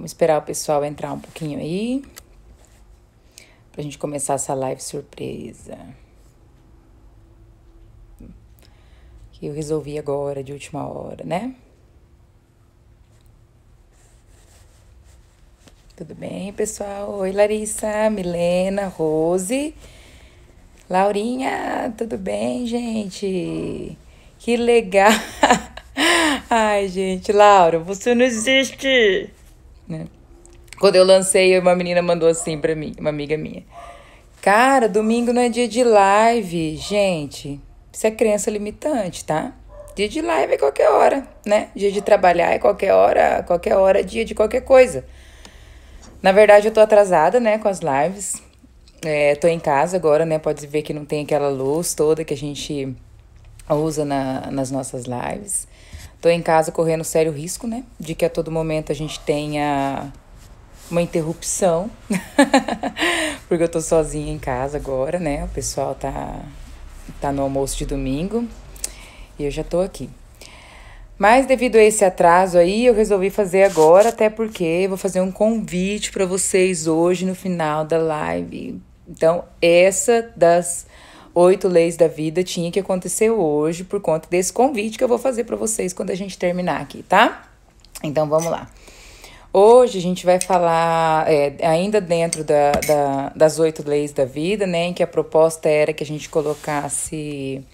Vamos esperar o pessoal entrar um pouquinho aí, pra gente começar essa live surpresa. Que eu resolvi agora, de última hora, né? Tudo bem, pessoal? Oi, Larissa, Milena, Rose, Laurinha, tudo bem, gente? Que legal! Ai, gente, Laura, você não existe! Né? Quando eu lancei, uma menina mandou assim pra mim, uma amiga minha. Cara, domingo não é dia de live, gente. Isso é crença limitante, tá? Dia de live é qualquer hora, né? Dia de trabalhar é qualquer hora é dia de qualquer coisa. Na verdade, eu tô atrasada, né, com as lives. Tô em casa agora, né? Pode ver que não tem aquela luz toda que a gente usa nas nossas lives. Tô em casa correndo sério risco, né? De que a todo momento a gente tenha uma interrupção. Porque eu tô sozinha em casa agora, né? O pessoal tá no almoço de domingo. E eu já tô aqui. Mas devido a esse atraso aí, eu resolvi fazer agora, até porque eu vou fazer um convite para vocês hoje no final da live. Então, essa das 8 leis da vida tinha que acontecer hoje por conta desse convite que eu vou fazer para vocês quando a gente terminar aqui, tá? Então, vamos lá. Hoje a gente vai falar, ainda dentro das 8 leis da vida, né? Em que a proposta era que a gente colocasse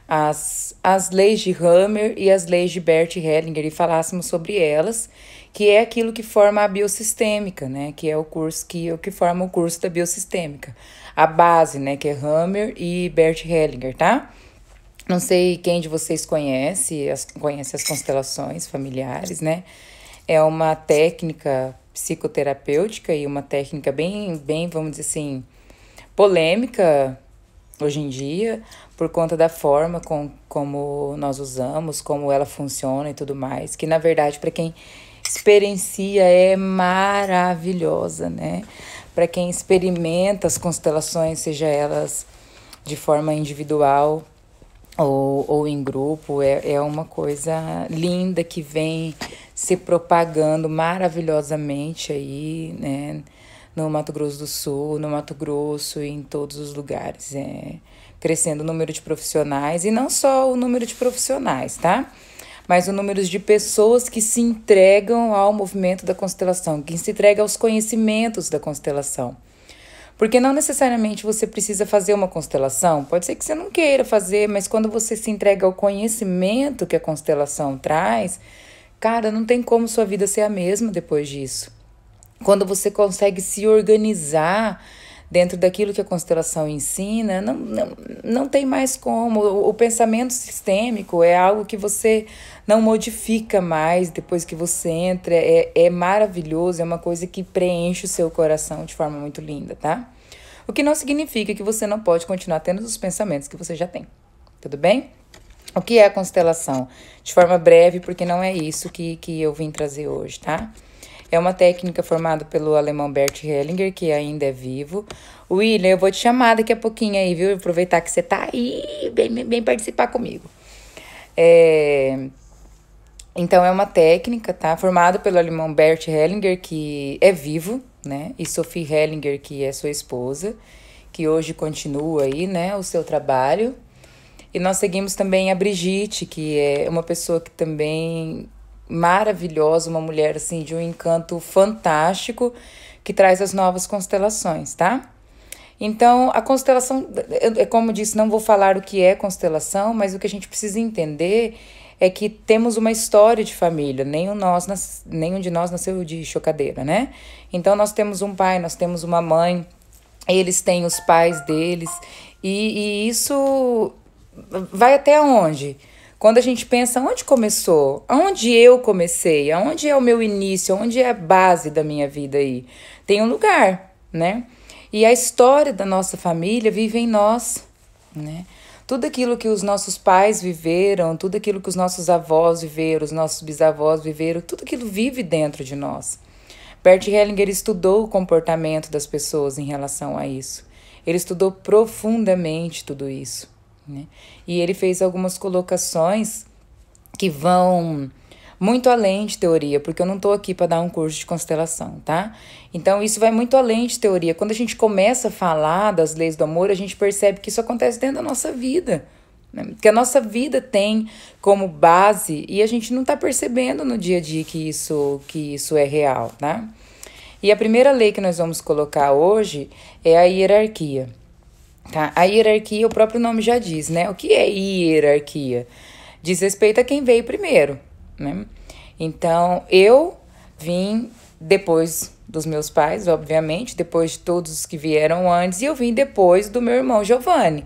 as leis de Hammer e as leis de Bert Hellinger e falássemos sobre elas, que é aquilo que forma a biossistêmica, né? Que é o curso que forma o curso da biossistêmica. A base, né? Que é Hammer e Bert Hellinger, tá? Não sei quem de vocês conhece as constelações familiares, né? É uma técnica psicoterapêutica e uma técnica bem, vamos dizer assim, polêmica hoje em dia, por conta da forma como nós usamos, como ela funciona e tudo mais, que na verdade para quem experiencia é maravilhosa, né? Para quem experimenta as constelações, seja elas de forma individual ou em grupo, é uma coisa linda que vem se propagando maravilhosamente aí, né? No Mato Grosso do Sul, no Mato Grosso e em todos os lugares. Crescendo o número de profissionais, e não só o número de profissionais, tá? Mas o número de pessoas que se entregam ao movimento da constelação, que se entregam aos conhecimentos da constelação. Porque não necessariamente você precisa fazer uma constelação, pode ser que você não queira fazer, mas quando você se entrega ao conhecimento que a constelação traz, cara, não tem como sua vida ser a mesma depois disso. Quando você consegue se organizar dentro daquilo que a constelação ensina, não tem mais como. O pensamento sistêmico é algo que você não modifica mais depois que você entra. É maravilhoso, é uma coisa que preenche o seu coração de forma muito linda, tá? O que não significa que você não pode continuar tendo os pensamentos que você já tem. Tudo bem? O que é a constelação? De forma breve, porque não é isso que eu vim trazer hoje, tá? É uma técnica formada pelo alemão Bert Hellinger, que ainda é vivo. William, eu vou te chamar daqui a pouquinho aí, viu? Aproveitar que você tá aí, bem participar comigo. Então, é uma técnica, tá? Formada pelo alemão Bert Hellinger, que é vivo, né? E Sophie Hellinger, que é sua esposa, que hoje continua aí, né? O seu trabalho. E nós seguimos também a Brigitte, que é uma pessoa que também maravilhosa, uma mulher assim de um encanto fantástico, que traz as novas constelações, tá? Então, a constelação, como eu disse, não vou falar o que é constelação, mas o que a gente precisa entender é que temos uma história de família, nenhum de nós nasceu de chocadeira, né? Então, nós temos um pai, nós temos uma mãe, eles têm os pais deles, e isso vai até onde? Quando a gente pensa onde começou, aonde eu comecei, aonde é o meu início, aonde é a base da minha vida aí, tem um lugar, né? E a história da nossa família vive em nós, né? Tudo aquilo que os nossos pais viveram, tudo aquilo que os nossos avós viveram, os nossos bisavós viveram, tudo aquilo vive dentro de nós. Bert Hellinger estudou o comportamento das pessoas em relação a isso. Ele estudou profundamente tudo isso, né? E ele fez algumas colocações que vão muito além de teoria, porque eu não tô aqui para dar um curso de constelação, tá? Então, isso vai muito além de teoria. Quando a gente começa a falar das leis do amor, a gente percebe que isso acontece dentro da nossa vida, né? Que a nossa vida tem como base e a gente não tá percebendo no dia a dia que isso é real, tá? E a primeira lei que nós vamos colocar hoje é a hierarquia, tá? A hierarquia, o próprio nome já diz, né? O que é hierarquia? Diz respeito a quem veio primeiro, né? Então, eu vim depois dos meus pais, obviamente, depois de todos os que vieram antes, e eu vim depois do meu irmão Giovanni.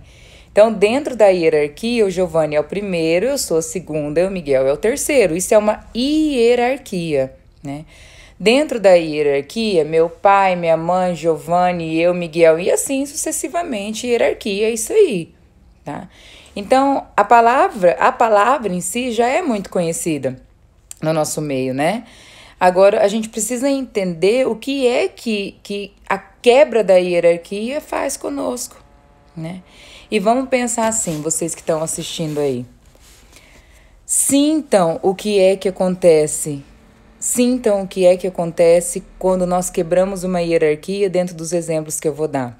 Então, dentro da hierarquia, o Giovanni é o primeiro, eu sou a segunda e o Miguel é o terceiro. Isso é uma hierarquia, né? Dentro da hierarquia, meu pai, minha mãe, Giovanni, eu, Miguel, e assim sucessivamente, hierarquia é isso aí, tá? Então, a palavra em si já é muito conhecida no nosso meio, né? Agora, a gente precisa entender o que é que a quebra da hierarquia faz conosco, né? E vamos pensar assim, vocês que estão assistindo aí. Sintam o que é que acontece. Sintam o que é que acontece quando nós quebramos uma hierarquia dentro dos exemplos que eu vou dar.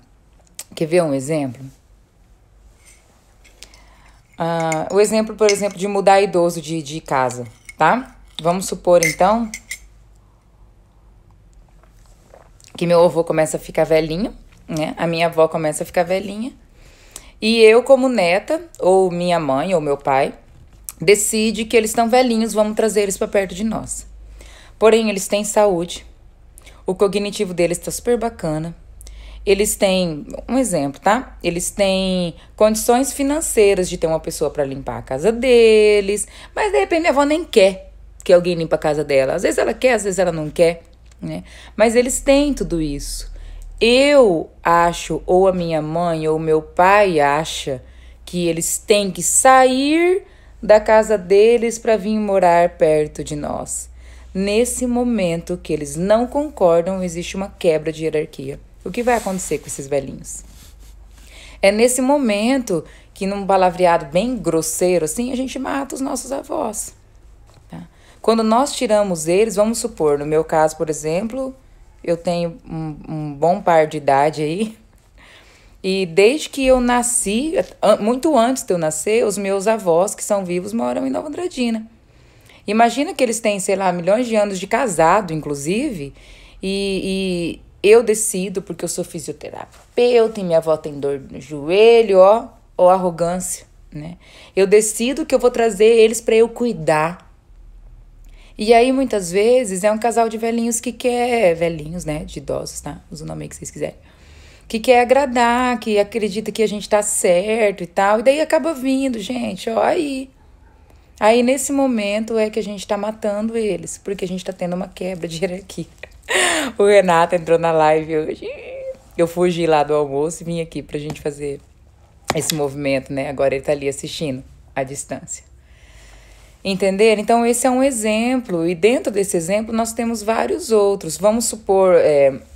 Quer ver um exemplo? O exemplo, por exemplo, de mudar idoso de casa, tá? Vamos supor, então, que meu avô começa a ficar velhinho, né? A minha avó começa a ficar velhinha. E eu, como neta, ou minha mãe, ou meu pai, decide que eles estão velhinhos, vamos trazer eles para perto de nós. Porém, eles têm saúde, o cognitivo deles está super bacana. Eles têm, um exemplo, tá? Eles têm condições financeiras de ter uma pessoa para limpar a casa deles, mas de repente minha avó nem quer que alguém limpe a casa dela. Às vezes ela quer, às vezes ela não quer, né? Mas eles têm tudo isso. Eu acho, ou a minha mãe, ou meu pai acha que eles têm que sair da casa deles para vir morar perto de nós. Nesse momento que eles não concordam, existe uma quebra de hierarquia. O que vai acontecer com esses velhinhos? É nesse momento que, num palavreado bem grosseiro, assim, a gente mata os nossos avós. Tá? Quando nós tiramos eles, vamos supor, no meu caso, por exemplo, eu tenho um bom par de idade aí, e desde que eu nasci, muito antes de eu nascer, os meus avós, que são vivos, moram em Nova Andradina. Imagina que eles têm, sei lá, milhões de anos de casado, inclusive, e eu decido, porque eu sou fisioterapeuta e minha avó tem dor no joelho, ó arrogância, né? Eu decido que eu vou trazer eles para eu cuidar. E aí, muitas vezes, é um casal de velhinhos que quer... Velhinhos, né? De idosos, tá? Usa o nome aí que vocês quiserem. Que quer agradar, que acredita que a gente tá certo e tal. E daí acaba vindo, gente, ó, aí... Aí, nesse momento, é que a gente tá matando eles, porque a gente tá tendo uma quebra de hierarquia. O Renato entrou na live hoje. Eu fugi lá do almoço e vim aqui pra gente fazer esse movimento, né? Agora ele tá ali assistindo à distância. Entenderam? Então, esse é um exemplo. E dentro desse exemplo, nós temos vários outros. Vamos supor,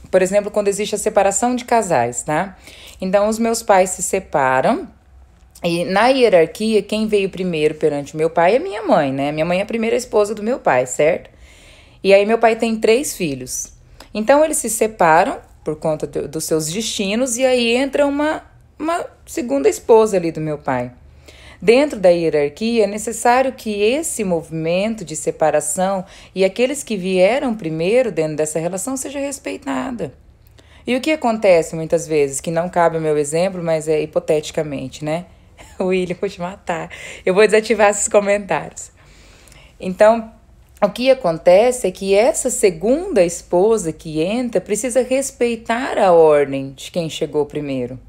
por exemplo, quando existe a separação de casais, tá? Então, os meus pais se separam. E na hierarquia, quem veio primeiro perante o meu pai é minha mãe, né? Minha mãe é a primeira esposa do meu pai, certo? E aí meu pai tem 3 filhos. Então eles se separam por conta dos seus destinos e aí entra uma segunda esposa ali do meu pai. Dentro da hierarquia é necessário que esse movimento de separação e aqueles que vieram primeiro dentro dessa relação seja respeitada. E o que acontece muitas vezes, que não cabe ao meu exemplo, mas é hipoteticamente, né? William, vou te matar. Eu vou desativar esses comentários. Então, o que acontece é que essa segunda esposa que entra precisa respeitar a ordem de quem chegou primeiro.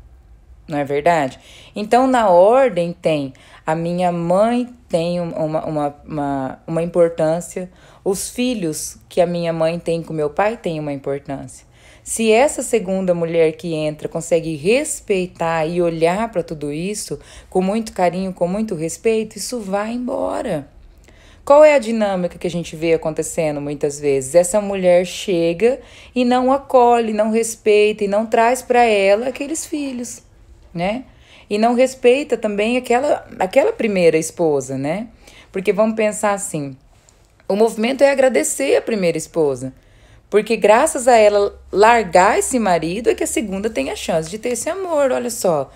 Não é verdade? Então, na ordem tem a minha mãe tem uma importância, os filhos que a minha mãe tem com meu pai têm uma importância. Se essa segunda mulher que entra consegue respeitar e olhar para tudo isso com muito carinho, com muito respeito, isso vai embora. Qual é a dinâmica que a gente vê acontecendo muitas vezes? Essa mulher chega e não acolhe, não respeita e não traz para ela aqueles filhos, né? E não respeita também aquela primeira esposa, né? Porque vamos pensar assim, O movimento é agradecer a primeira esposa. Porque graças a ela largar esse marido é que a segunda tem a chance de ter esse amor, olha só.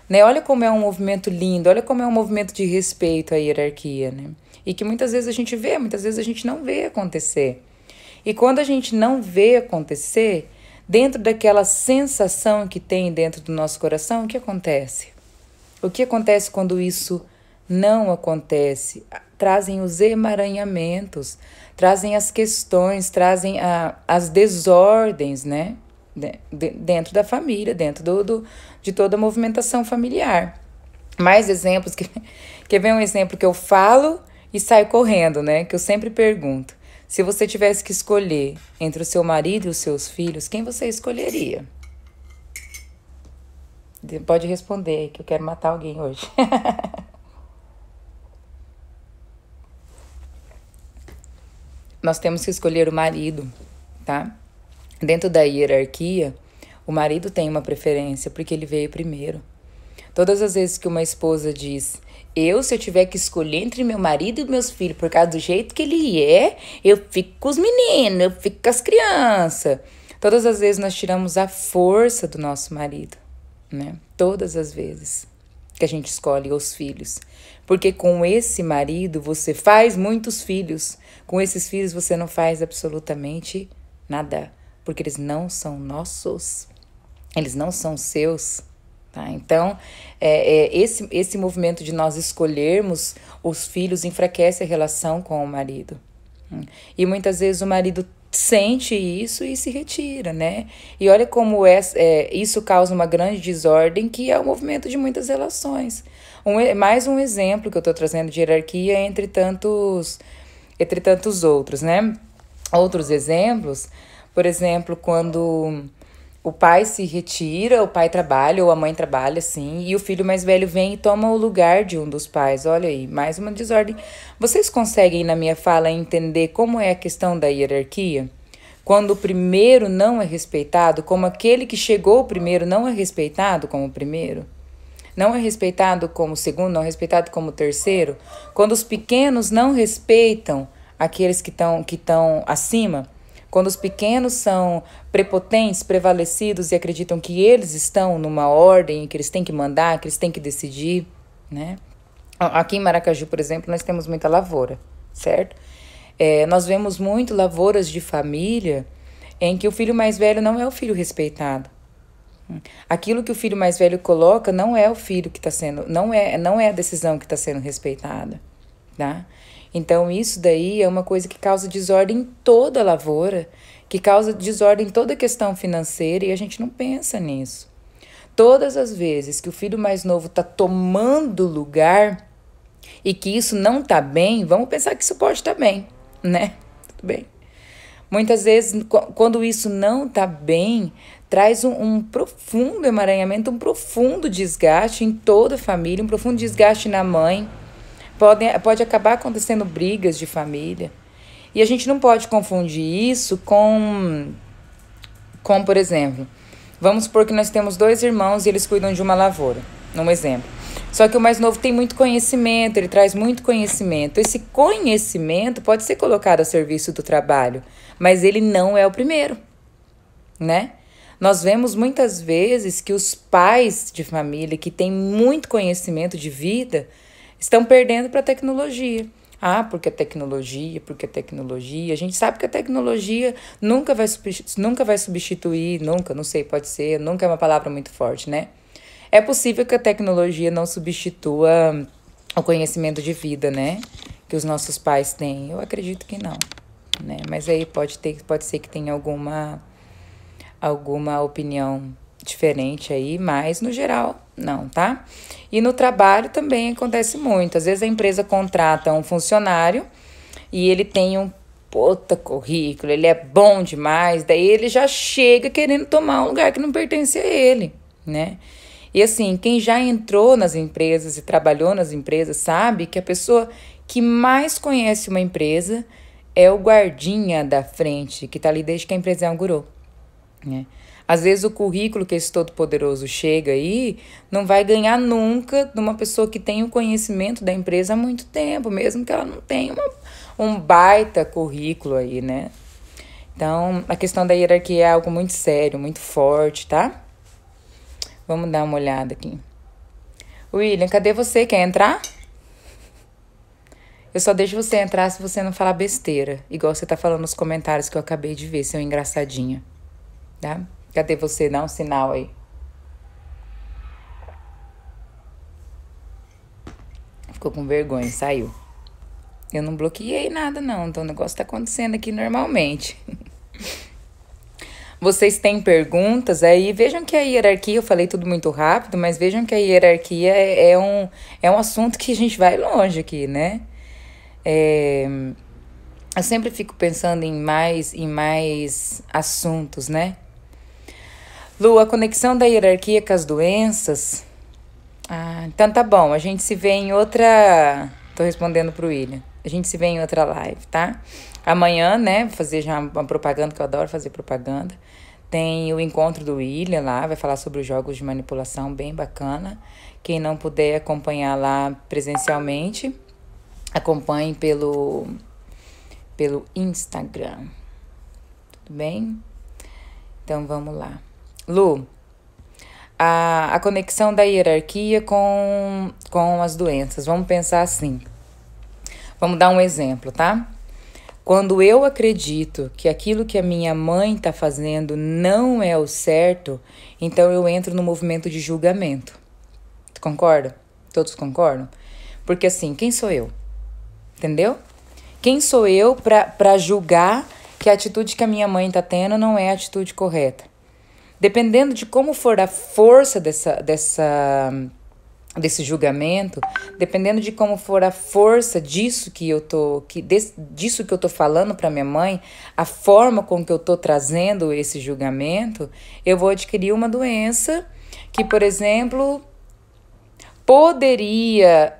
Né? Olha como é um movimento lindo, olha como é um movimento de respeito à hierarquia, né? E que muitas vezes a gente vê, muitas vezes a gente não vê acontecer. E quando a gente não vê acontecer, dentro daquela sensação que tem dentro do nosso coração, o que acontece? O que acontece quando isso não acontece? Trazem os emaranhamentos, trazem as questões, trazem as desordens, né? Dentro da família, dentro de toda a movimentação familiar. Mais exemplos, quer ver um exemplo que eu falo e saio correndo, né? Que eu sempre pergunto. Se você tivesse que escolher entre o seu marido e os seus filhos, quem você escolheria? Pode responder aí, que eu quero matar alguém hoje. Nós temos que escolher o marido, tá? Dentro da hierarquia, o marido tem uma preferência, porque ele veio primeiro. Todas as vezes que uma esposa diz, se eu tiver que escolher entre meu marido e meus filhos, por causa do jeito que ele é, eu fico com os meninos, eu fico com as crianças. Todas as vezes nós tiramos a força do nosso marido, né? Todas as vezes que a gente escolhe os filhos. Porque com esse marido você faz muitos filhos. Com esses filhos você não faz absolutamente nada. Porque eles não são nossos. Eles não são seus. Tá? Então, esse movimento de nós escolhermos os filhos enfraquece a relação com o marido. E muitas vezes o marido sente isso e se retira, né? E olha como isso causa uma grande desordem, que é o movimento de muitas relações. Mais um exemplo que eu estou trazendo de hierarquia entre tantos outros, né? Outros exemplos, por exemplo, quando o pai se retira, o pai trabalha ou a mãe trabalha, assim, e o filho mais velho vem e toma o lugar de um dos pais. Olha aí, mais uma desordem. Vocês conseguem, na minha fala, entender como é a questão da hierarquia? Quando o primeiro não é respeitado, como aquele que chegou primeiro não é respeitado como o primeiro? Não é respeitado como o segundo, não é respeitado como o terceiro? Quando os pequenos não respeitam aqueles que estão acima, quando os pequenos são prepotentes, prevalecidos e acreditam que eles estão numa ordem, que eles têm que mandar, que eles têm que decidir, né? Aqui em Maracaju, por exemplo, nós temos muita lavoura, certo? Nós vemos muito lavouras de família em que o filho mais velho não é o filho respeitado. Aquilo que o filho mais velho coloca não é o filho que está sendo, não é a decisão que está sendo respeitada, tá? Então, isso daí é uma coisa que causa desordem em toda a lavoura, que causa desordem em toda a questão financeira, e a gente não pensa nisso. Todas as vezes que o filho mais novo está tomando lugar e que isso não está bem, vamos pensar que isso pode estar bem, né? Tudo bem. Muitas vezes, quando isso não está bem, traz um profundo emaranhamento, um profundo desgaste em toda a família, um profundo desgaste na mãe. Pode acabar acontecendo brigas de família. E a gente não pode confundir isso com, por exemplo, vamos supor que nós temos 2 irmãos e eles cuidam de uma lavoura, um exemplo. Só que o mais novo tem muito conhecimento, ele traz muito conhecimento. Esse conhecimento pode ser colocado a serviço do trabalho, mas ele não é o primeiro, né? Nós vemos muitas vezes que os pais de família que têm muito conhecimento de vida estão perdendo para a tecnologia. Porque a tecnologia. A gente sabe que a tecnologia nunca vai substituir, não sei, pode ser, nunca é uma palavra muito forte, né? É possível que a tecnologia não substitua o conhecimento de vida, né? Que os nossos pais têm. Eu acredito que não, né? Mas aí pode ser que tenha alguma opinião diferente aí, mas no geral não, tá? E no trabalho também acontece muito. Às vezes a empresa contrata um funcionário e ele tem um puta currículo, ele é bom demais, daí ele já chega querendo tomar um lugar que não pertence a ele, né? E assim, quem já entrou nas empresas e trabalhou nas empresas sabe que a pessoa que mais conhece uma empresa é o guardinha da frente, que tá ali desde que a empresa inaugurou, né? Às vezes o currículo que esse Todo-Poderoso chega aí não vai ganhar nunca de uma pessoa que tem o conhecimento da empresa há muito tempo, mesmo que ela não tenha um baita currículo aí, né? Então, a questão da hierarquia é algo muito sério, muito forte, tá? Vamos dar uma olhada aqui. William, cadê você? Quer entrar? Eu só deixo você entrar se você não falar besteira, igual você tá falando nos comentários que eu acabei de ver, seu engraçadinho, tá? Cadê você? Dá um sinal aí. Ficou com vergonha, saiu. Eu não bloqueei nada, não. Então o negócio tá acontecendo aqui normalmente. Vocês têm perguntas aí? Vejam que a hierarquia, eu falei tudo muito rápido, mas vejam que a hierarquia é um assunto que a gente vai longe aqui, né? Eu sempre fico pensando em mais assuntos, né? Lu, a conexão da hierarquia com as doenças. Ah, então tá bom. A gente se vê em outra. Tô respondendo pro William. A gente se vê em outra live, tá? Amanhã, né? Vou fazer já uma propaganda, que eu adoro fazer propaganda. Tem o encontro do William lá, vai falar sobre os jogos de manipulação, bem bacana. Quem não puder acompanhar lá presencialmente, acompanhe pelo Instagram. Tudo bem? Então vamos lá. Lu, a conexão da hierarquia com as doenças. Vamos pensar assim. Vamos dar um exemplo, tá? Quando eu acredito que aquilo que a minha mãe tá fazendo não é o certo, então eu entro no movimento de julgamento. Tu concorda? Todos concordam? Porque assim, quem sou eu? Entendeu? Quem sou eu pra julgar que a atitude que a minha mãe tá tendo não é a atitude correta? Dependendo de como for a força desse julgamento, dependendo de como for a força disso que eu tô falando para minha mãe, a forma com que eu tô trazendo esse julgamento, eu vou adquirir uma doença que, por exemplo, poderia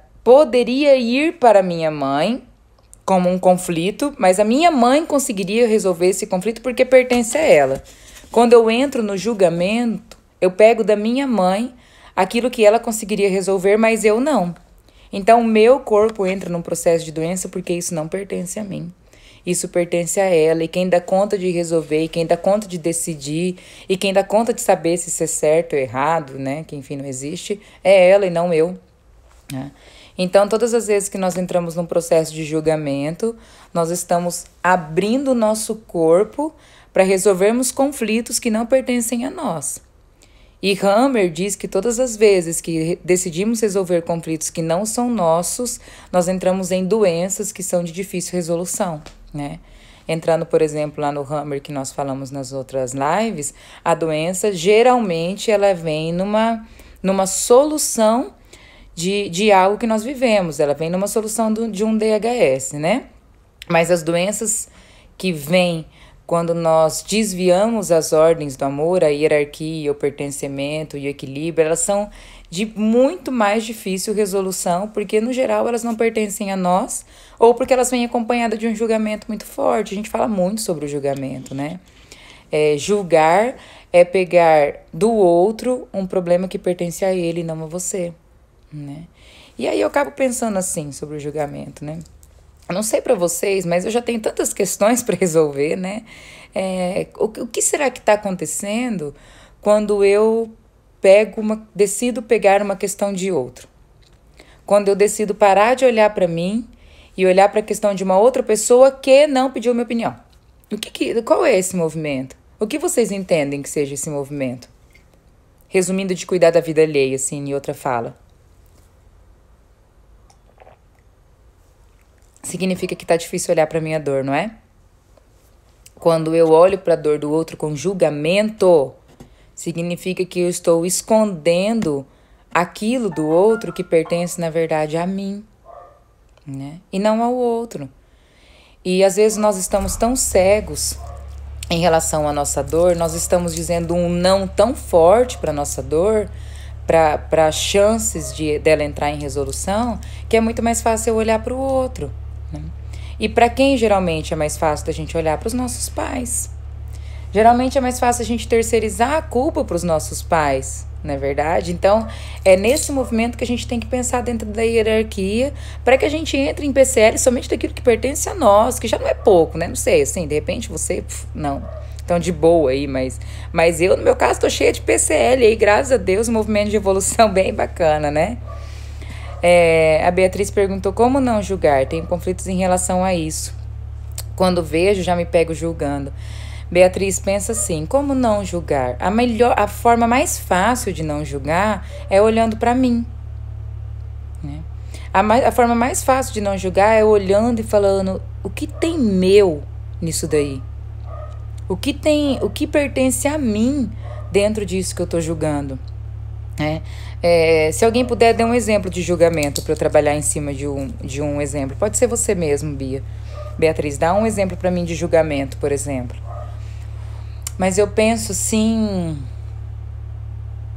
ir para minha mãe como um conflito, mas a minha mãe conseguiria resolver esse conflito porque pertence a ela. Quando eu entro no julgamento, eu pego da minha mãe aquilo que ela conseguiria resolver, mas eu não. Então, o meu corpo entra num processo de doença porque isso não pertence a mim. Isso pertence a ela, e quem dá conta de resolver, e quem dá conta de decidir, e quem dá conta de saber se isso é certo ou errado, né, que enfim não existe, é ela e não eu, né? Então, todas as vezes que nós entramos num processo de julgamento, nós estamos abrindo o nosso corpo para resolvermos conflitos que não pertencem a nós. E Hammer diz que todas as vezes que decidimos resolver conflitos que não são nossos, nós entramos em doenças que são de difícil resolução, né? Entrando, por exemplo, lá no Hammer que nós falamos nas outras lives, a doença geralmente ela vem numa solução de algo que nós vivemos, ela vem numa solução de um DHS, né? Mas as doenças que vêm quando nós desviamos as ordens do amor, a hierarquia, o pertencimento e o equilíbrio, elas são de muito mais difícil resolução, porque no geral elas não pertencem a nós, ou porque elas vêm acompanhadas de um julgamento muito forte. A gente fala muito sobre o julgamento, né? Julgar é pegar do outro um problema que pertence a ele e não a você, né? E aí eu acabo pensando assim sobre o julgamento, né? Eu não sei para vocês, mas eu já tenho tantas questões para resolver, né? O que será que está acontecendo quando eu decido pegar uma questão de outro? Quando eu decido parar de olhar para mim e olhar para a questão de uma outra pessoa que não pediu minha opinião. Qual é esse movimento? O que vocês entendem que seja esse movimento? Resumindo, de cuidar da vida alheia, assim, em outra fala. Significa que tá difícil olhar para minha dor, não é? Quando eu olho para a dor do outro com julgamento, significa que eu estou escondendo aquilo do outro que pertence, na verdade, a mim, né? E não ao outro. E às vezes nós estamos tão cegos em relação à nossa dor, nós estamos dizendo um não tão forte para nossa dor, para chances dela entrar em resolução, que é muito mais fácil eu olhar para o outro, né? E para quem geralmente é mais fácil da gente olhar? Para os nossos pais. Geralmente é mais fácil a gente terceirizar a culpa para os nossos pais, não é verdade? Então, é nesse movimento que a gente tem que pensar dentro da hierarquia para que a gente entre em PCL somente daquilo que pertence a nós, que já não é pouco, né? Não sei, assim, de repente você, não. Então, de boa aí, mas eu, no meu caso, tô cheia de PCL aí, graças a Deus, um movimento de evolução bem bacana, né? A Beatriz perguntou como não julgar, tenho conflitos em relação a isso. Quando vejo, já me pego julgando. Beatriz, pensa assim, como não julgar? A forma mais fácil de não julgar é olhando para mim, né? A forma mais fácil de não julgar é olhando e falando, o que tem meu nisso daí? O que pertence a mim dentro disso que eu tô julgando? Se alguém puder dar um exemplo de julgamento para eu trabalhar em cima de um exemplo, pode ser você mesmo, Beatriz, dá um exemplo para mim de julgamento, por exemplo. Mas eu penso assim,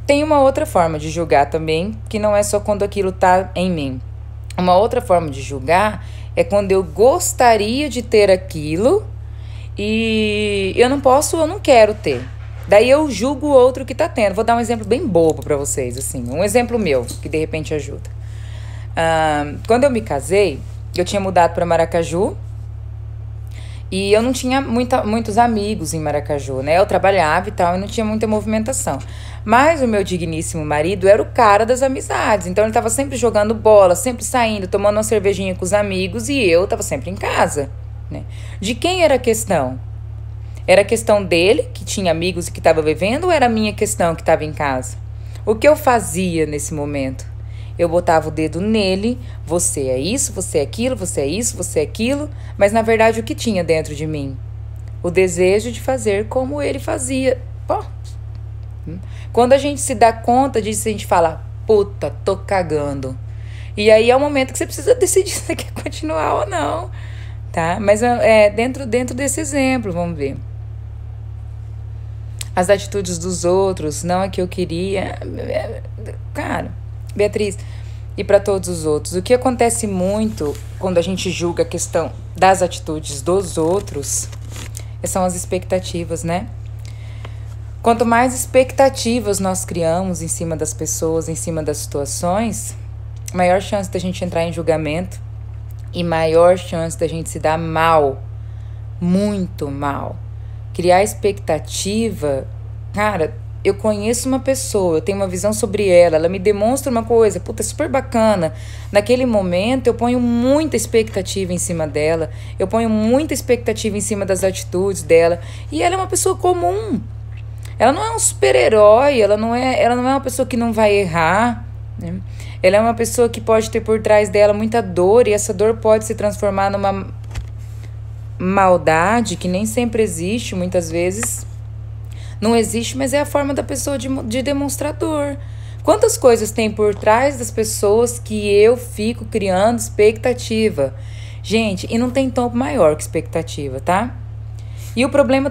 tem uma outra forma de julgar também, que não é só quando aquilo tá em mim. Uma outra forma de julgar é quando eu gostaria de ter aquilo e eu não quero ter. Daí eu julgo o outro que tá tendo. Vou dar um exemplo bem bobo pra vocês, assim. Um exemplo meu, que de repente ajuda. Quando eu me casei, eu tinha mudado pra Maracaju. E eu não tinha muitos amigos em Maracaju, né? Eu trabalhava e tal, e não tinha muita movimentação. Mas o meu digníssimo marido era o cara das amizades. Então ele tava sempre jogando bola, sempre saindo, tomando uma cervejinha com os amigos. E eu tava sempre em casa, né? De quem era a questão? Era a questão dele, que tinha amigos e que estava vivendo, ou era a minha questão que estava em casa? O que eu fazia nesse momento? Eu botava o dedo nele, você é isso, você é aquilo, você é isso, você é aquilo, mas na verdade o que tinha dentro de mim? O desejo de fazer como ele fazia. Pô. Quando a gente se dá conta disso, a gente fala, puta, tô cagando. E aí é o momento que você precisa decidir se você quer continuar ou não, tá? Mas dentro desse exemplo, vamos ver. As atitudes dos outros, não é que eu queria. Cara, Beatriz, e para todos os outros, o que acontece muito quando a gente julga a questão das atitudes dos outros são as expectativas, né? Quanto mais expectativas nós criamos em cima das pessoas, em cima das situações, maior chance da gente entrar em julgamento e maior chance da gente se dar mal, muito mal. Criar expectativa, cara, eu conheço uma pessoa, eu tenho uma visão sobre ela me demonstra uma coisa, puta, super bacana. Naquele momento eu ponho muita expectativa em cima dela, eu ponho muita expectativa em cima das atitudes dela, e ela é uma pessoa comum. Ela não é um super-herói, ela não é uma pessoa que não vai errar, né? Ela é uma pessoa que pode ter por trás dela muita dor, e essa dor pode se transformar numa maldade que nem sempre existe, muitas vezes não existe, mas é a forma da pessoa de demonstrar dor. Quantas coisas tem por trás das pessoas que eu fico criando expectativa? Gente, e não tem tombo maior que expectativa, tá? E o problema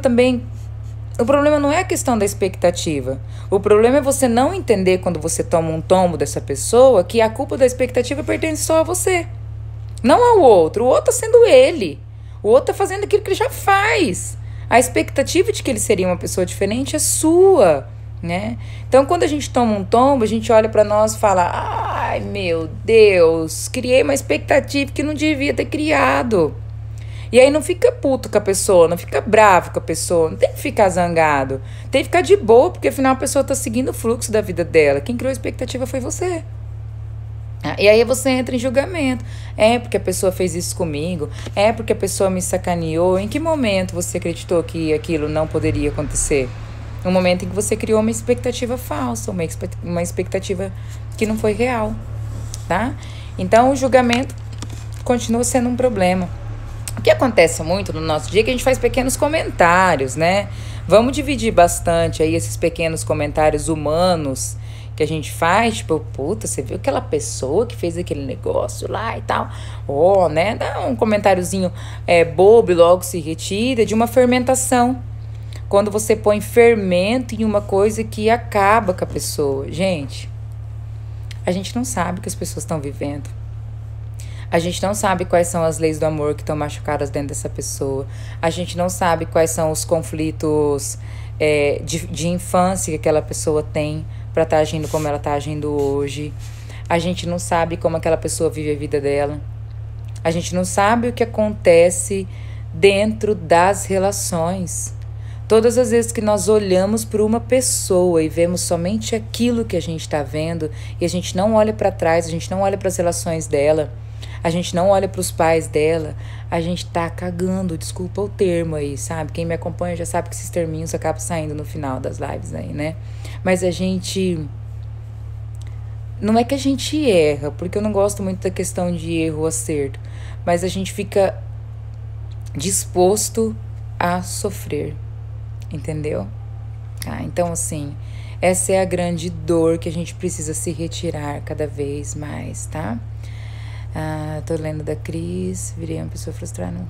não é a questão da expectativa. O problema é você não entender, quando você toma um tombo dessa pessoa, que a culpa da expectativa pertence só a você, não ao outro. O outro tá sendo ele. O outro tá fazendo aquilo que ele já faz. A expectativa de que ele seria uma pessoa diferente é sua, né? Então, quando a gente toma um tombo, a gente olha pra nós e fala, ai, meu Deus, criei uma expectativa que não devia ter criado. E aí não fica puto com a pessoa, não fica bravo com a pessoa, não tem que ficar zangado. Tem que ficar de boa, porque afinal a pessoa tá seguindo o fluxo da vida dela. Quem criou a expectativa foi você. E aí você entra em julgamento. É porque a pessoa fez isso comigo, é porque a pessoa me sacaneou. Em que momento você acreditou que aquilo não poderia acontecer? No momento em que você criou uma expectativa falsa, uma expectativa que não foi real, tá? Então o julgamento continua sendo um problema. O que acontece muito no nosso dia é que a gente faz pequenos comentários, né? Vamos dividir bastante aí esses pequenos comentários humanos que a gente faz, tipo, puta, você viu aquela pessoa que fez aquele negócio lá e tal? Né? Dá um comentáriozinho bobo e logo se retira, de uma fermentação. Quando você põe fermento em uma coisa que acaba com a pessoa. Gente, a gente não sabe o que as pessoas estão vivendo. A gente não sabe quais são as leis do amor que estão machucadas dentro dessa pessoa. A gente não sabe quais são os conflitos de infância que aquela pessoa tem para estar agindo como ela está agindo hoje. A gente não sabe como aquela pessoa vive a vida dela. A gente não sabe o que acontece dentro das relações. Todas as vezes que nós olhamos para uma pessoa e vemos somente aquilo que a gente está vendo e a gente não olha para trás, a gente não olha para as relações dela, a gente não olha para os pais dela, a gente tá cagando, desculpa o termo aí, sabe? Quem me acompanha já sabe que esses terminhos acabam saindo no final das lives aí, né? Mas a gente... Não é que a gente erra, porque eu não gosto muito da questão de erro ou acerto, mas a gente fica disposto a sofrer. Entendeu? Então, assim, essa é a grande dor que a gente precisa se retirar cada vez mais, tá? Tô lendo da Cris, virei uma pessoa frustrada.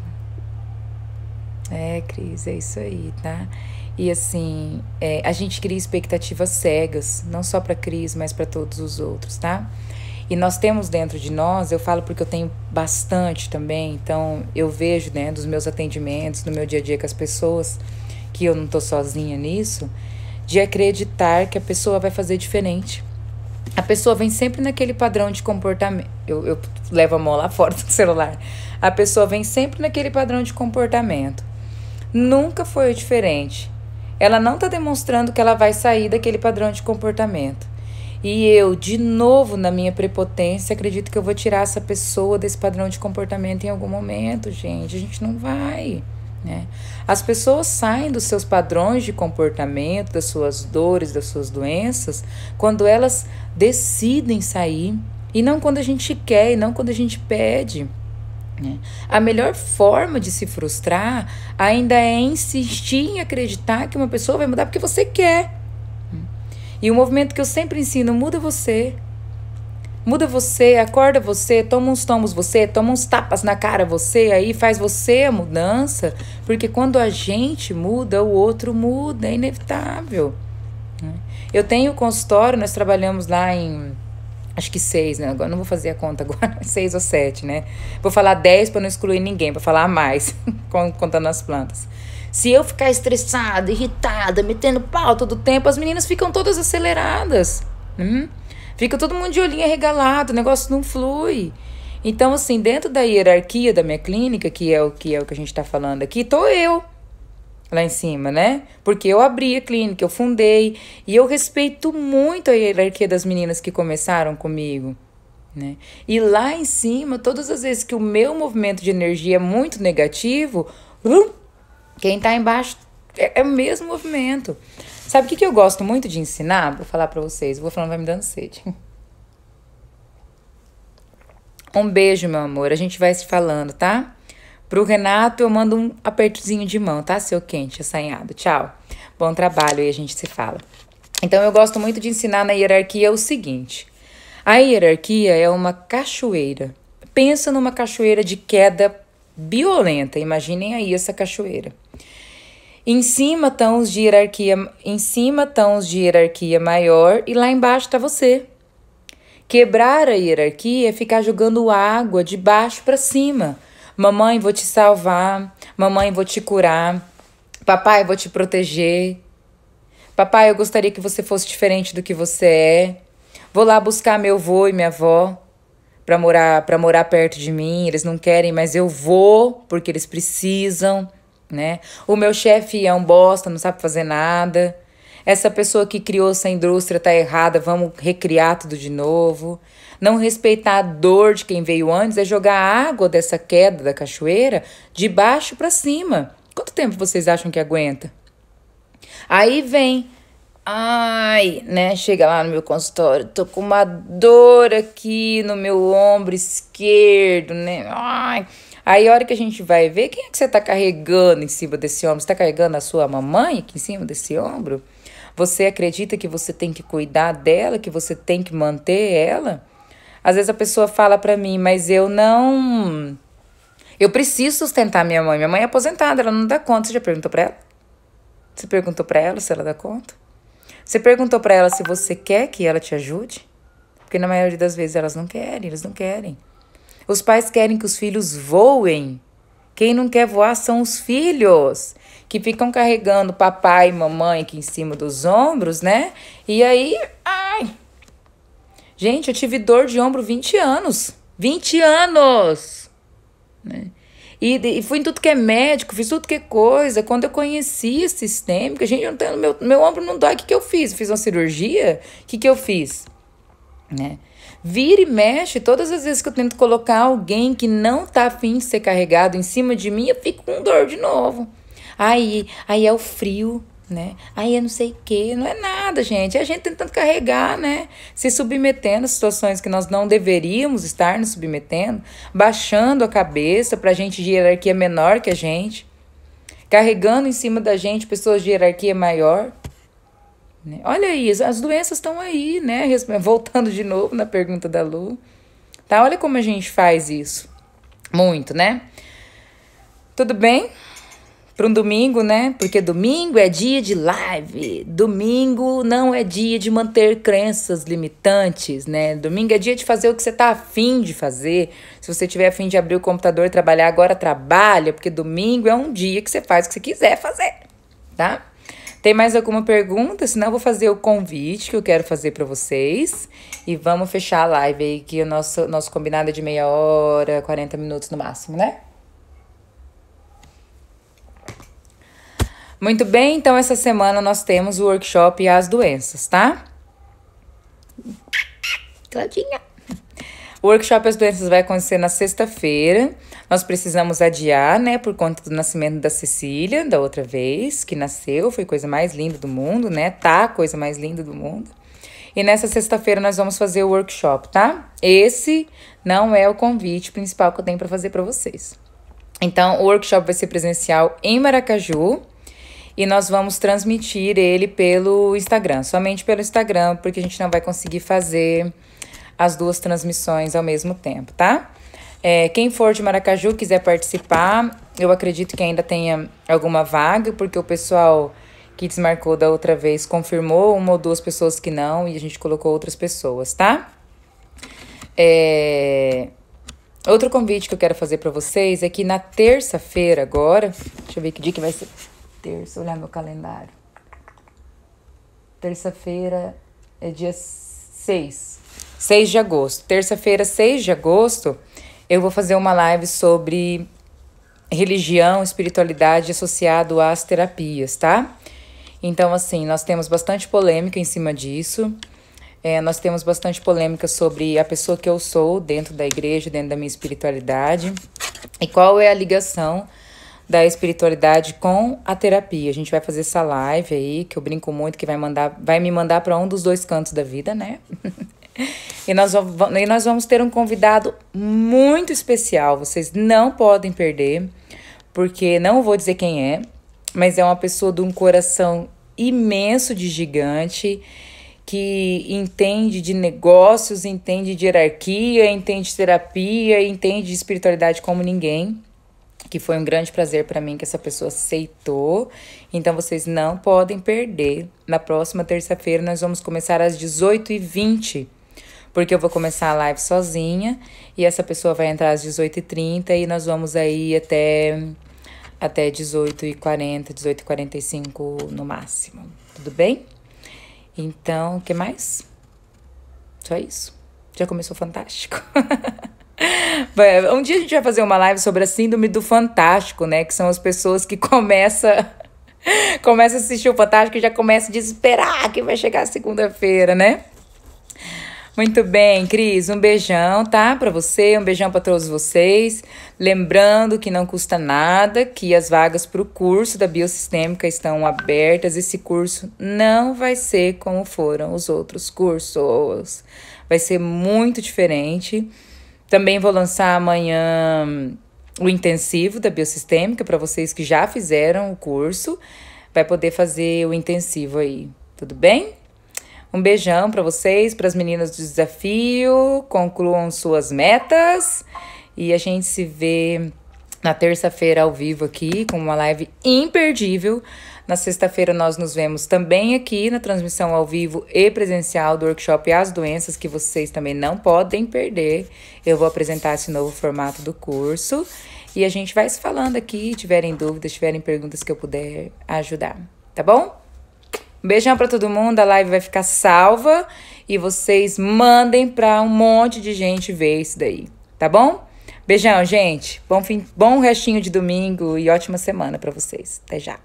Cris, é isso aí, tá? E assim, a gente cria expectativas cegas, não só pra Cris, mas pra todos os outros, tá? E nós temos dentro de nós, eu falo porque eu tenho bastante também, então eu vejo, né, dos meus atendimentos, no meu dia a dia com as pessoas, que eu não tô sozinha nisso, de acreditar que a pessoa vai fazer diferente. A pessoa vem sempre naquele padrão de comportamento. Eu levo a mão lá fora do celular. A pessoa vem sempre naquele padrão de comportamento. Nunca foi diferente. Ela não tá demonstrando que ela vai sair daquele padrão de comportamento. E eu, de novo, na minha prepotência, acredito que eu vou tirar essa pessoa desse padrão de comportamento em algum momento, gente. A gente não vai... né? As pessoas saem dos seus padrões de comportamento, das suas dores, das suas doenças, quando elas decidem sair, e não quando a gente quer, e não quando a gente pede, né? A melhor forma de se frustrar ainda é insistir em acreditar que uma pessoa vai mudar porque você quer. E o movimento que eu sempre ensino, muda você. Muda você, acorda você, toma uns tomos você, toma uns tapas na cara você, aí faz você a mudança, porque quando a gente muda, o outro muda, é inevitável. Eu tenho consultório, nós trabalhamos lá em, acho que 6, né? Agora não vou fazer a conta agora, 6 ou 7, né? Vou falar 10 para não excluir ninguém, para falar mais, contando as plantas. Se eu ficar estressada, irritada, metendo pau todo o tempo, as meninas ficam todas aceleradas. Fica todo mundo de olhinho arregalado, o negócio não flui. Então, assim, dentro da hierarquia da minha clínica, que é o que a gente tá falando aqui, tô eu lá em cima, né? Porque eu abri a clínica, eu fundei, e eu respeito muito a hierarquia das meninas que começaram comigo, né? E lá em cima, todas as vezes que o meu movimento de energia é muito negativo, quem tá embaixo é o mesmo movimento. Sabe o que eu gosto muito de ensinar? Vou falar pra vocês. Vou falando, vai me dando sede. Um beijo, meu amor. A gente vai se falando, tá? Pro Renato, eu mando um apertozinho de mão, tá? Seu quente, assanhado. Tchau. Bom trabalho e a gente se fala. Então, eu gosto muito de ensinar na hierarquia o seguinte. A hierarquia é uma cachoeira. Pensa numa cachoeira de queda violenta. Imaginem aí essa cachoeira. Em cima estão os de hierarquia maior e lá embaixo está você. Quebrar a hierarquia é ficar jogando água de baixo para cima. Mamãe, vou te salvar. Mamãe, vou te curar. Papai, vou te proteger. Papai, eu gostaria que você fosse diferente do que você é. Vou lá buscar meu avô e minha avó para morar perto de mim. Eles não querem, mas eu vou porque eles precisam. Né? O meu chefe é um bosta, não sabe fazer nada. Essa pessoa que criou essa indústria tá errada, vamos recriar tudo de novo. Não respeitar a dor de quem veio antes é jogar a água dessa queda da cachoeira de baixo para cima. Quanto tempo vocês acham que aguenta? Aí vem, né? Chega lá no meu consultório, tô com uma dor aqui no meu ombro esquerdo, né? Aí a hora que a gente vai ver, quem é que você tá carregando em cima desse ombro? Você tá carregando a sua mamãe aqui em cima desse ombro? Você acredita que você tem que cuidar dela, que você tem que manter ela? Às vezes a pessoa fala pra mim, mas eu não... Eu preciso sustentar minha mãe. Minha mãe é aposentada, ela não dá conta. Você já perguntou pra ela? Você perguntou pra ela se ela dá conta? Você perguntou pra ela se você quer que ela te ajude? Porque na maioria das vezes elas não querem, eles não querem. Os pais querem que os filhos voem. Quem não quer voar são os filhos, que ficam carregando papai e mamãe aqui em cima dos ombros, né? E aí, ai... Gente, eu tive dor de ombro 20 anos. 20 anos! Né? E fui em tudo que é médico, fiz tudo que é coisa. Quando eu conheci a sistêmica, gente, eu não tenho, meu ombro não dói. O que eu fiz? Fiz uma cirurgia? O que eu fiz? Né? Vira e mexe, todas as vezes que eu tento colocar alguém que não tá afim de ser carregado em cima de mim, eu fico com dor de novo. Aí é o frio, né? Aí é não sei o quê, não é nada, gente. É a gente tentando carregar, né? Se submetendo a situações que nós não deveríamos estar nos submetendo, baixando a cabeça pra gente de hierarquia menor que a gente, carregando em cima da gente pessoas de hierarquia maior. Olha aí, as doenças estão aí, né? Voltando de novo na pergunta da Lu. Tá? Olha como a gente faz isso. Muito, né? Tudo bem? Para um domingo, né? Porque domingo é dia de live. Domingo não é dia de manter crenças limitantes, né? Domingo é dia de fazer o que você tá afim de fazer. Se você tiver afim de abrir o computador e trabalhar agora, trabalha. Porque domingo é um dia que você faz o que você quiser fazer, tá? Tem mais alguma pergunta? Senão eu vou fazer o convite que eu quero fazer para vocês. E vamos fechar a live aí, que o nosso combinado é de meia hora, 40 minutos no máximo, né? Muito bem, então essa semana nós temos o workshop As Doenças, tá? Claudinha. O workshop As Doenças vai acontecer na sexta-feira. Nós precisamos adiar, né, por conta do nascimento da Cecília, da outra vez, que nasceu, foi a coisa mais linda do mundo, né? Tá a coisa mais linda do mundo. E nessa sexta-feira nós vamos fazer o workshop, tá? Esse não é o convite principal que eu tenho para fazer para vocês. Então, o workshop vai ser presencial em Maracaju e nós vamos transmitir ele pelo Instagram, somente pelo Instagram, porque a gente não vai conseguir fazer as duas transmissões ao mesmo tempo, tá? Quem for de Maracaju, quiser participar, eu acredito que ainda tenha alguma vaga, porque o pessoal que desmarcou da outra vez confirmou, uma ou duas pessoas que não, e a gente colocou outras pessoas, tá? Outro convite que eu quero fazer pra vocês é que na terça-feira agora, deixa eu ver que dia que vai ser terça, olhar meu calendário. Terça-feira é dia 6 de agosto. Terça-feira, 6 de agosto, eu vou fazer uma live sobre religião, espiritualidade associado às terapias, tá? Então, assim, nós temos bastante polêmica em cima disso. Nós temos bastante polêmica sobre a pessoa que eu sou dentro da igreja, dentro da minha espiritualidade. E qual é a ligação da espiritualidade com a terapia. A gente vai fazer essa live aí, que eu brinco muito, que vai me mandar para um dos dois cantos da vida, né? E nós vamos ter um convidado muito especial, vocês não podem perder, porque não vou dizer quem é, mas é uma pessoa de um coração imenso de gigante, que entende de negócios, entende de hierarquia, entende de terapia, entende de espiritualidade como ninguém, que foi um grande prazer para mim que essa pessoa aceitou. Então, vocês não podem perder. Na próxima terça-feira, nós vamos começar às 18h20, porque eu vou começar a live sozinha e essa pessoa vai entrar às 18h30 e nós vamos aí até 18h40, 18h45 no máximo. Tudo bem? Então, o que mais? Só isso. Já começou fantástico. Um dia a gente vai fazer uma live sobre a síndrome do fantástico, né? Que são as pessoas que começam a assistir o Fantástico e já começam a desesperar que vai chegar segunda-feira, né? Muito bem, Cris, um beijão, tá? Pra você, um beijão pra todos vocês. Lembrando que não custa nada, que as vagas pro curso da Biosistêmica estão abertas. Esse curso não vai ser como foram os outros cursos. Vai ser muito diferente. Também vou lançar amanhã o intensivo da Biosistêmica para vocês que já fizeram o curso. Vai poder fazer o intensivo aí, tudo bem? Um beijão para vocês, para as meninas do desafio. Concluam suas metas. E a gente se vê na terça-feira ao vivo aqui com uma live imperdível Na sexta-feira nós nos vemos também aqui na transmissão ao vivo e presencial do workshop As Doenças, que vocês também não podem perder. Eu vou apresentar esse novo formato do curso. E a gente vai se falando aqui, tiverem dúvidas, tiverem perguntas que eu puder ajudar, tá bom? Um beijão pra todo mundo, a live vai ficar salva e vocês mandem pra um monte de gente ver isso daí, tá bom? Beijão, gente. Bom restinho de domingo e ótima semana pra vocês. Até já.